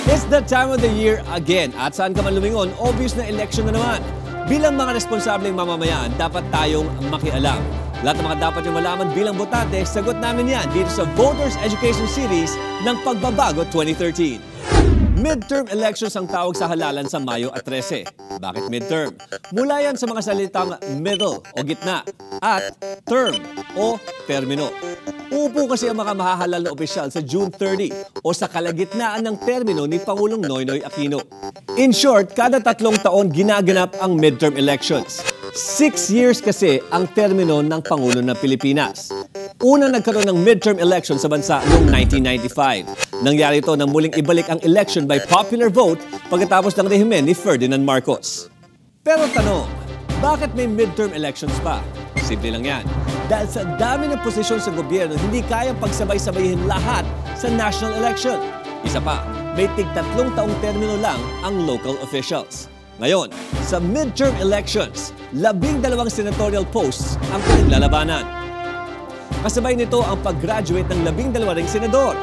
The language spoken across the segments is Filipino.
It's the time of the year again. At saan ka man lumingon, obvious na election na naman. Bilang mga responsableng mamamayan, dapat tayong makialam. Lahat ng mga dapat yung malaman bilang botante, sagot namin yan dito sa Voters Education Series ng Pagbabago 2013. Midterm elections ang tawag sa halalan sa Mayo at 13. Bakit midterm? Mula yan sa mga salitang middle o gitna at term o termino. Upo kasi ang mga mahahalal na opisyal sa June 30 o sa kalagitnaan ng termino ni Pangulong Noynoy Aquino. In short, kada 3 taon ginaganap ang midterm elections. 6 years kasi ang termino ng Pangulo ng Pilipinas. Una nagkaroon ng midterm election sa bansa noong 1995. Nangyari ito nang muling ibalik ang election by popular vote pagkatapos ng rehimen ni Ferdinand Marcos. Pero tanong, bakit may midterm elections pa? Simple lang yan. Dahil sa dami ng posisyon sa gobyerno, hindi kayang pagsabay-sabayin lahat sa national election. Isa pa, may tig-3 taong termino lang ang local officials. Ngayon, sa midterm elections, 12 senatorial posts ang pinaglalabanan. Kasabay nito ang pag-graduate ng 12 ring senador.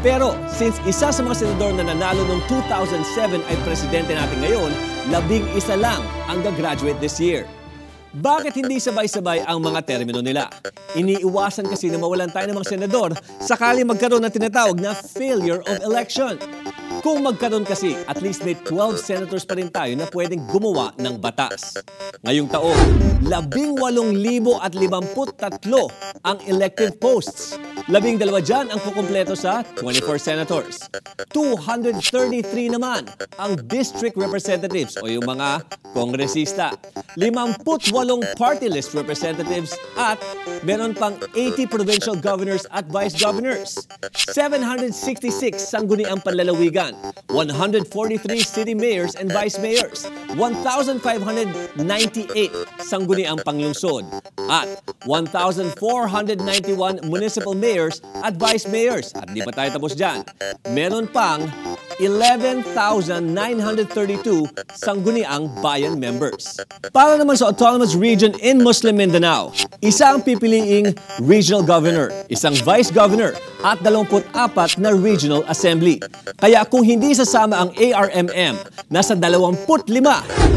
Pero since isa sa mga senador na nanalo noong 2007 ay presidente natin ngayon, 11 lang ang gagraduate this year. Bakit hindi sabay-sabay ang mga termino nila? Iniiwasan kasi na mawalan tayo ng mga senador sakali magkaroon ng tinatawag na failure of election. Kung magkaroon kasi, at least may 12 senators pa rin tayo na pwedeng gumawa ng batas. Ngayong taon, 18,053 ang elective posts. 12 dyan ang kukumpleto sa 24 senators. 233 naman ang district representatives o yung mga kongresista. 58 party list representatives at meron pang 80 provincial governors at vice governors. 766 sangguniang panlalawigan. 143 city mayors and vice mayors, 1,598 sangguniang panglungsod, at 1,491 municipal mayors at vice mayors. At di pa tayo tapos dyan. Meron pang 11,932 sangguniang bayan members. Para naman sa Autonomous Region in Muslim Mindanao, isa ang pipiliing regional governor, isang vice governor, at 24 na regional assembly. Kaya kung hindi sasama ang ARMM, nasa 25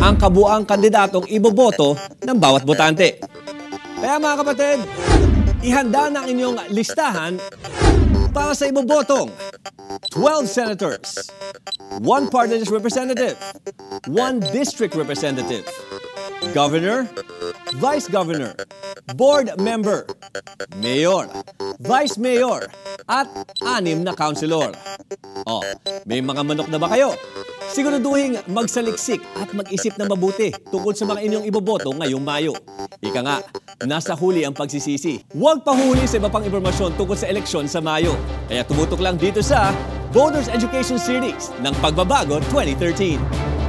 ang kabuang kandidatong iboboto ng bawat botante. Kaya mga kapatid, ihanda na ang inyong listahan para sa ibobotong 12 senators, 1 party list representative, 1 district representative, governor, vice governor, board member, mayor, vice mayor, at 6 na councilor. Oh, may mga manok na ba kayo? Siguraduhin magsaliksik at mag-isip na mabuti tungkol sa mga inyong iboboto ngayong Mayo. Ika nga, nasa huli ang pagsisisi. Huwag pahuli sa iba pang impormasyon tungkol sa eleksyon sa Mayo. Kaya tumutok lang dito sa Voters Education Series ng Pagbabago 2013.